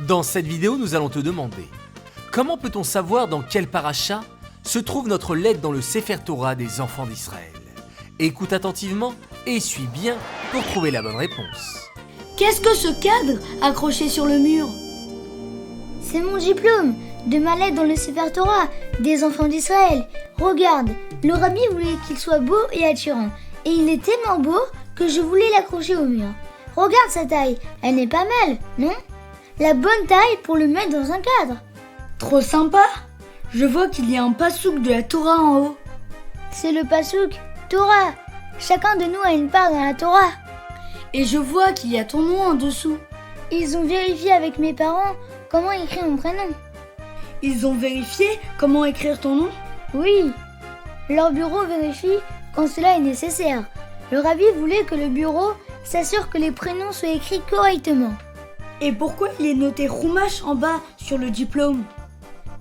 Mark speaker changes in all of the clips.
Speaker 1: Dans cette vidéo, nous allons te demander comment peut-on savoir dans quel paracha se trouve notre lettre dans le Sefer Torah des enfants d'Israël. Écoute attentivement et suis bien pour trouver la bonne réponse.
Speaker 2: Qu'est-ce que ce cadre accroché sur le mur?
Speaker 3: C'est mon diplôme de ma lettre dans le Sefer Torah des enfants d'Israël. Regarde, le rabbi voulait qu'il soit beau et attirant. Et il est tellement beau que je voulais l'accrocher au mur. Regarde sa taille, elle n'est pas mal, non? La bonne taille pour le mettre dans un cadre.
Speaker 2: Trop sympa! Je vois qu'il y a un passouk de la Torah en haut.
Speaker 3: C'est le passouk Torah. Chacun de nous a une part dans la Torah.
Speaker 2: Et je vois qu'il y a ton nom en dessous.
Speaker 3: Ils ont vérifié avec mes parents comment écrire mon prénom.
Speaker 2: Ils ont vérifié comment écrire ton nom?
Speaker 3: Oui. Leur bureau vérifie quand cela est nécessaire. Le rabbi voulait que le bureau s'assure que les prénoms soient écrits correctement.
Speaker 2: Et pourquoi il est noté Chumash en bas sur le diplôme?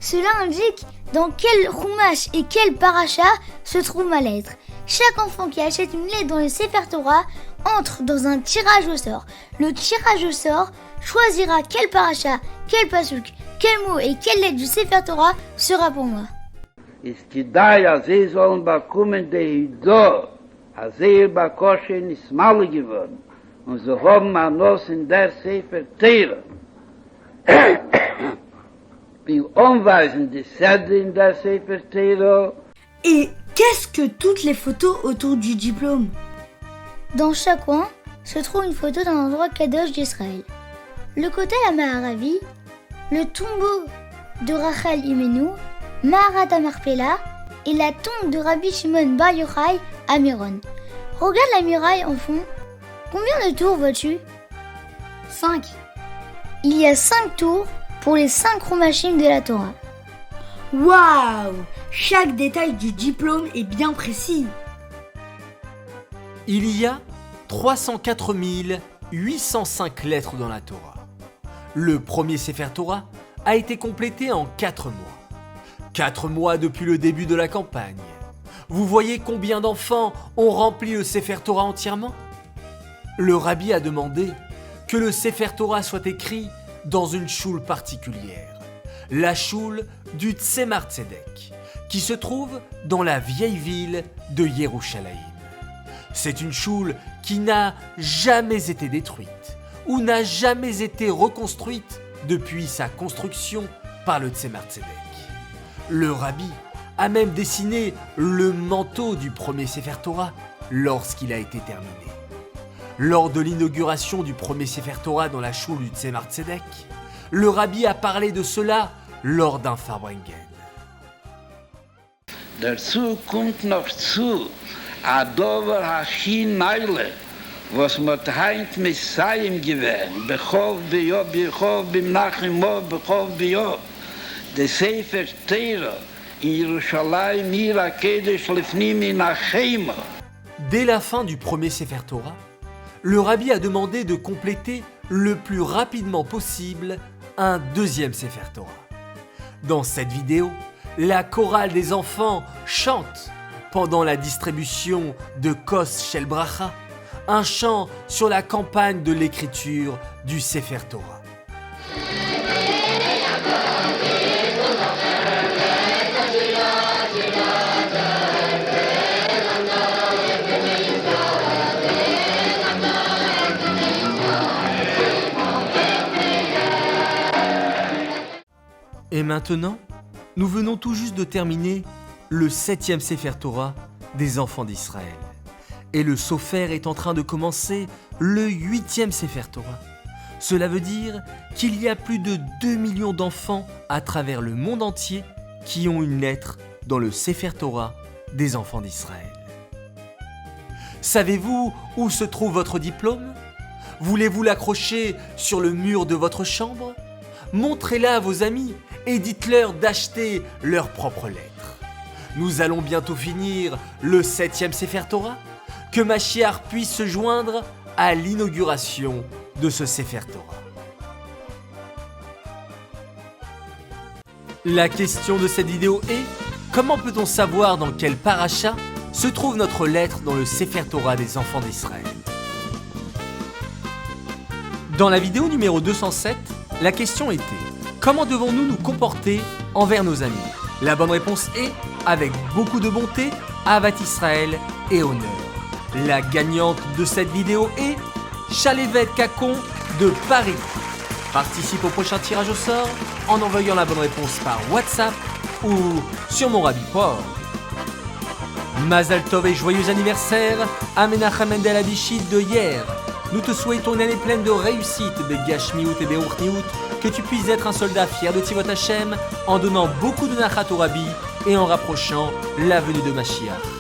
Speaker 3: Cela indique dans quel Chumash et quel paracha se trouve ma lettre. Chaque enfant qui achète une lettre dans le Sefer Torah entre dans un tirage au sort. Le tirage au sort choisira quel paracha, quel pasuk, quel mot et quelle lettre du Sefer Torah sera pour moi.
Speaker 4: Ist kidai az sie sollen bekommen de Hido, az sie bakoshen ist mal geworden. Und so haben Manos in der Sefer Torah. Bin umweisen die Sede in der Sefer Torah.
Speaker 2: Et qu'est-ce que toutes les photos autour du diplôme?
Speaker 3: Dans chaque coin se trouve une photo d'un endroit kadosh d'Israël. Le côté la Maharavi, le tombeau de Rachel Imenu, Maharat Amarpela et la tombe de Rabbi Shimon Bar Yochai à Méron. Regarde la muraille en fond. Combien de tours vois-tu?
Speaker 2: 5.
Speaker 3: Il y a 5 tours pour les 5 Chumashim de la Torah.
Speaker 2: Waouh! Chaque détail du diplôme est bien précis.
Speaker 1: Il y a 304 805 lettres dans la Torah. Le premier Sefer Torah a été complété en 4 mois. 4 mois depuis le début de la campagne. Vous voyez combien d'enfants ont rempli le Sefer Torah entièrement? Le rabbi a demandé que le Sefer Torah soit écrit dans une choule particulière, la choule du Tzemar Tzedek, qui se trouve dans la vieille ville de Yerushalayim. C'est une choule qui n'a jamais été détruite ou n'a jamais été reconstruite depuis sa construction par le Tzemar Tzedek. Le rabbi a même dessiné le manteau du premier Sefer Torah lorsqu'il a été terminé. Lors de l'inauguration du premier Sefer Torah dans la choule du Tzemar Tzedek, le rabbi a parlé de cela lors d'un Farbrengen.
Speaker 4: Dazu kommt noch zu, a dover hachin neile, was mit heint Messiaim gewähnt, bechov bimnachimo, bechov biyo, de Sefer Torah, in Yerushalayim, Ira Kedesh lefnim in Achema.
Speaker 1: Dès la fin du premier Sefer Torah, le rabbi a demandé de compléter le plus rapidement possible un deuxième Sefer Torah. Dans cette vidéo, la chorale des enfants chante pendant la distribution de Kos Shel Bracha, un chant sur la campagne de l'écriture du Sefer Torah. Et maintenant, nous venons tout juste de terminer le 7e Sefer Torah des enfants d'Israël. Et le Sofer est en train de commencer le 8e Sefer Torah. Cela veut dire qu'il y a plus de 2 millions d'enfants à travers le monde entier qui ont une lettre dans le Sefer Torah des enfants d'Israël. Savez-vous où se trouve votre diplôme? Voulez-vous l'accrocher sur le mur de votre chambre? Montrez-la à vos amis et dites-leur d'acheter leurs propres lettres. Nous allons bientôt finir le 7e Sefer Torah. Que Mashiach puisse se joindre à l'inauguration de ce Sefer Torah. La question de cette vidéo est: comment peut-on savoir dans quel paracha se trouve notre lettre dans le Sefer Torah des enfants d'Israël? Dans la vidéo numéro 207, La question était, comment devons-nous nous comporter envers nos amis? La bonne réponse est, avec beaucoup de bonté, Ahavat Israël et honneur. La gagnante de cette vidéo est Chalevet Cacon de Paris. Participe au prochain tirage au sort en envoyant la bonne réponse par WhatsApp ou sur mon Rabiport. Mazal Tov et joyeux anniversaire à Menachem Mendel Abishit de hier. Nous te souhaitons une année pleine de réussite, Begashmiout et Beourtniout, que tu puisses être un soldat fier de Tivot Hashem en donnant beaucoup de Nachat au Rabbi et en rapprochant la venue de Mashiach.